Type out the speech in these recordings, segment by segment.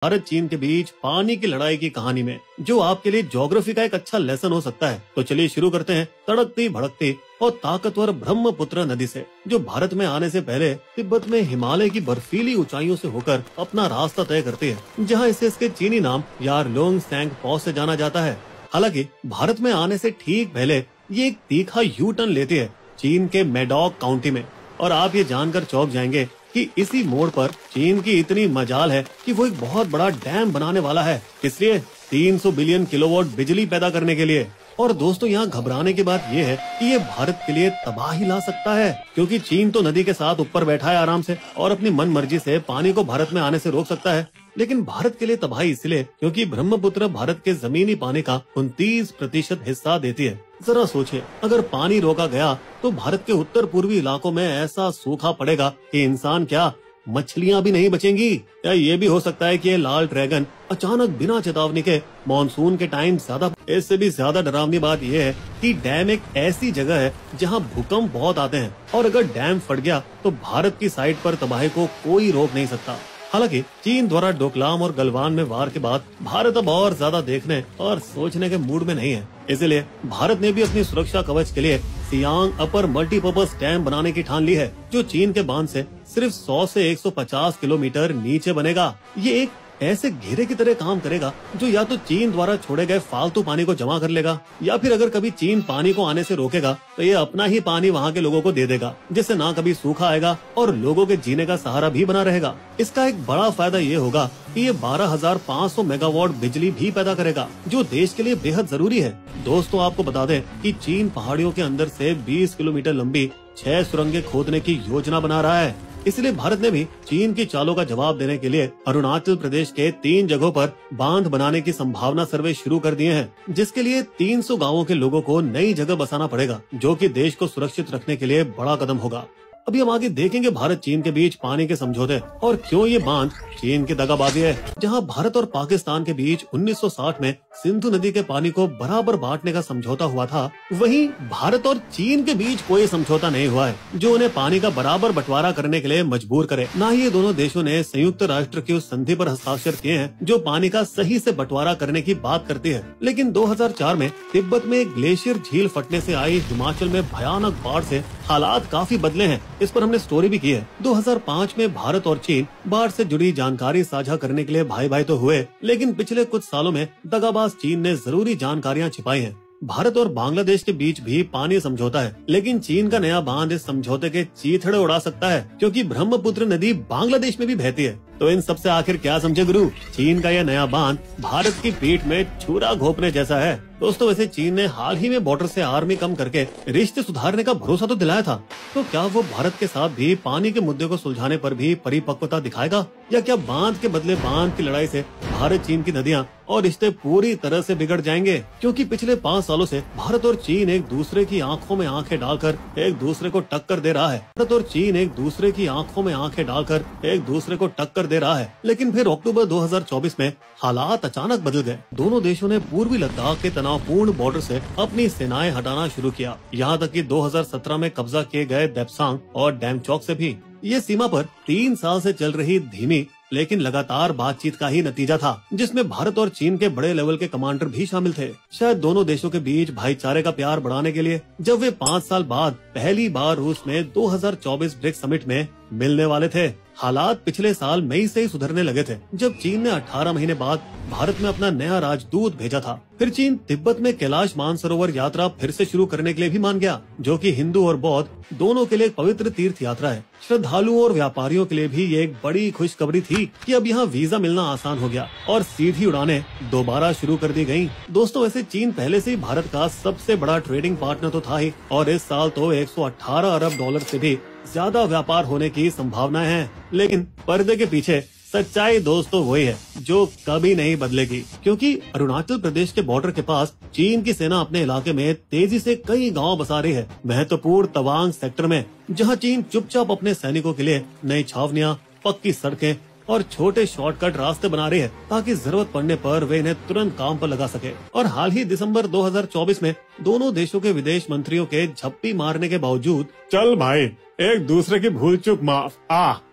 भारत चीन के बीच पानी की लड़ाई की कहानी में, जो आपके लिए ज्योग्राफी का एक अच्छा लेसन हो सकता है। तो चलिए शुरू करते हैं तड़कती भड़कती और ताकतवर ब्रह्मपुत्र नदी से, जो भारत में आने से पहले तिब्बत में हिमालय की बर्फीली ऊंचाइयों से होकर अपना रास्ता तय करती है, जहां इसे इसके चीनी नाम यारलोंग सेंग पो से जाना जाता है। हालांकि भारत में आने से ठीक पहले ये एक तीखा यू टर्न लेती है चीन के मेडॉक काउंटी में, और आप ये जानकर चौंक जाएंगे कि इसी मोड़ पर चीन की इतनी मजाल है कि वो एक बहुत बड़ा डैम बनाने वाला है, इसलिए 300 बिलियन किलोवाट बिजली पैदा करने के लिए। और दोस्तों, यहाँ घबराने की बात यह है कि ये भारत के लिए तबाही ला सकता है, क्योंकि चीन तो नदी के साथ ऊपर बैठा है आराम से और अपनी मन मर्जी से पानी को भारत में आने से रोक सकता है। लेकिन भारत के लिए तबाही इसलिए क्योंकि ब्रह्मपुत्र भारत के जमीनी पानी का 29% हिस्सा देती है। जरा सोचिए, अगर पानी रोका गया तो भारत के उत्तर पूर्वी इलाकों में ऐसा सूखा पड़ेगा कि इंसान क्या, मछलियां भी नहीं बचेंगी। या ये भी हो सकता है कि ये लाल ड्रैगन अचानक बिना चेतावनी के मानसून के टाइम ज्यादा। इससे भी ज्यादा डरावनी बात यह है कि डैम एक ऐसी जगह है जहां भूकंप बहुत आते हैं, और अगर डैम फट गया तो भारत की साइड पर तबाही को कोई रोक नहीं सकता। हालांकि चीन द्वारा डोकलाम और गलवान में वार के बाद भारत अब और ज्यादा देखने और सोचने के मूड में नहीं है। इसलिए भारत ने भी अपनी सुरक्षा कवच के लिए सियांग अपर मल्टीपर्पज डैम बनाने की ठान ली है, जो चीन के बांध से सिर्फ 100 से 150 किलोमीटर नीचे बनेगा। ये एक ऐसे घेरे की तरह काम करेगा जो या तो चीन द्वारा छोड़े गए फालतू पानी को जमा कर लेगा, या फिर अगर कभी चीन पानी को आने से रोकेगा तो ये अपना ही पानी वहाँ के लोगों को दे देगा, जिससे ना कभी सूखा आएगा और लोगों के जीने का सहारा भी बना रहेगा। इसका एक बड़ा फायदा ये होगा कि ये 12,500 मेगावाट बिजली भी पैदा करेगा, जो देश के लिए बेहद जरूरी है। दोस्तों, आपको बता दें कि चीन पहाड़ियों के अंदर से 20 किलोमीटर लंबी 6 सुरंगें खोदने की योजना बना रहा है। इसलिए भारत ने भी चीन की चालों का जवाब देने के लिए अरुणाचल प्रदेश के 3 जगहों पर बांध बनाने की संभावना सर्वे शुरू कर दिए हैं, जिसके लिए 300 गांवों के लोगों को नई जगह बसाना पड़ेगा, जो कि देश को सुरक्षित रखने के लिए बड़ा कदम होगा। अभी हम आगे देखेंगे भारत चीन के बीच पानी के समझौते और क्यों ये बांध चीन की दगाबाजी है। जहां भारत और पाकिस्तान के बीच 1960 में सिंधु नदी के पानी को बराबर बांटने का समझौता हुआ था, वहीं भारत और चीन के बीच कोई समझौता नहीं हुआ है जो उन्हें पानी का बराबर बंटवारा करने के लिए मजबूर करे। न ही ये दोनों देशों ने संयुक्त राष्ट्र की उस संधि पर हस्ताक्षर किए हैं जो पानी का सही से बंटवारा करने की बात करती है। लेकिन 2004 में तिब्बत में ग्लेशियर झील फटने से आई हिमाचल में भयानक बाढ़ से हालात काफी बदले हैं। इस पर हमने स्टोरी भी की है। 2005 में भारत और चीन बाढ़ से जुड़ी जानकारी साझा करने के लिए भाई भाई तो हुए, लेकिन पिछले कुछ सालों में दगाबाज चीन ने जरूरी जानकारियां छिपाई हैं। भारत और बांग्लादेश के बीच भी पानी समझौता है, लेकिन चीन का नया बांध इस समझौते के चीथड़े उड़ा सकता है, क्योंकि ब्रह्मपुत्र नदी बांग्लादेश में भी बहती है। तो इन सबसे आखिर क्या समझे गुरु? चीन का यह नया बांध भारत की पीठ में छुरा घोंपने जैसा है। दोस्तों, वैसे चीन ने हाल ही में बॉर्डर से आर्मी कम करके रिश्ते सुधारने का भरोसा तो दिलाया था, तो क्या वो भारत के साथ भी पानी के मुद्दे को सुलझाने पर भी परिपक्वता दिखाएगा, या क्या बांध के बदले बांध की लड़ाई से भारत चीन की नदियां और रिश्ते पूरी तरह से बिगड़ जाएंगे? क्योंकि पिछले 5 सालों से भारत और चीन एक दूसरे की आंखों में आंखें डालकर एक दूसरे को टक्कर दे रहा है। भारत और चीन एक दूसरे की आंखों में आंखें डालकर एक दूसरे को टक्कर दे रहा है। लेकिन फिर अक्टूबर 2024 में हालात अचानक बदल गए। दोनों देशों ने पूर्वी लद्दाख के तनावपूर्ण बॉर्डर से अपनी सेनाएं हटाना शुरू किया, यहाँ तक कि 2017 में कब्जा किए गए देप्सांग और डैमचौक से भी। ये सीमा पर 3 साल से चल रही धीमी लेकिन लगातार बातचीत का ही नतीजा था, जिसमें भारत और चीन के बड़े लेवल के कमांडर भी शामिल थे। शायद दोनों देशों के बीच भाईचारे का प्यार बढ़ाने के लिए जब वे 5 साल बाद पहली बार रूस में 2024 ब्रिक्स समिट में मिलने वाले थे। हालात पिछले साल मई से ही सुधरने लगे थे, जब चीन ने 18 महीने बाद भारत में अपना नया राजदूत भेजा था। फिर चीन तिब्बत में कैलाश मानसरोवर यात्रा फिर से शुरू करने के लिए भी मान गया, जो कि हिंदू और बौद्ध दोनों के लिए एक पवित्र तीर्थ यात्रा है। श्रद्धालुओं और व्यापारियों के लिए भी ये एक बड़ी खुशखबरी थी कि अब यहाँ वीजा मिलना आसान हो गया और सीधी उड़ानें दोबारा शुरू कर दी गयी। दोस्तों, वैसे चीन पहले से ही भारत का सबसे बड़ा ट्रेडिंग पार्टनर तो था ही, और इस साल तो 118 अरब डॉलर से भी ज्यादा व्यापार होने की संभावनाएं हैं। लेकिन पर्दे के पीछे सच्चाई दोस्तों वही है जो कभी नहीं बदलेगी, क्योंकि अरुणाचल प्रदेश के बॉर्डर के पास चीन की सेना अपने इलाके में तेजी से कई गांव बसा रही है, महत्वपूर्ण तवांग सेक्टर में, जहां चीन चुपचाप अपने सैनिकों के लिए नई छावनियां, पक्की सड़कें और छोटे शॉर्टकट रास्ते बना रही है ताकि जरूरत पड़ने पर वे इन्हें तुरंत काम पर लगा सके। और हाल ही दिसंबर 2024 में दोनों देशों के विदेश मंत्रियों के झप्पी मारने के बावजूद चल भाई एक दूसरे की भूल चूक माफ,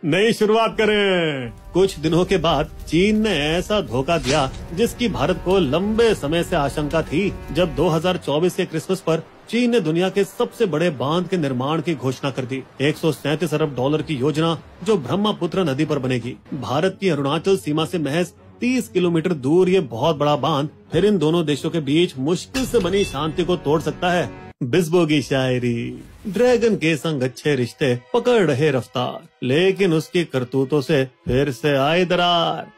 नई शुरुआत करें। कुछ दिनों के बाद चीन ने ऐसा धोखा दिया जिसकी भारत को लंबे समय से आशंका थी, जब 2024 के क्रिसमस पर चीन ने दुनिया के सबसे बड़े बांध के निर्माण की घोषणा कर दी। 137 अरब डॉलर की योजना जो ब्रह्मपुत्र नदी पर बनेगी। भारत की अरुणाचल सीमा से महज 30 किलोमीटर दूर ये बहुत बड़ा बांध फिर इन दोनों देशों के बीच मुश्किल से बनी शांति को तोड़ सकता है। बिस्बो की शायरी। ड्रैगन के संग अच्छे रिश्ते पकड़ रहे रफ्तार, लेकिन उसकी करतूतों से फिर से आए दरार।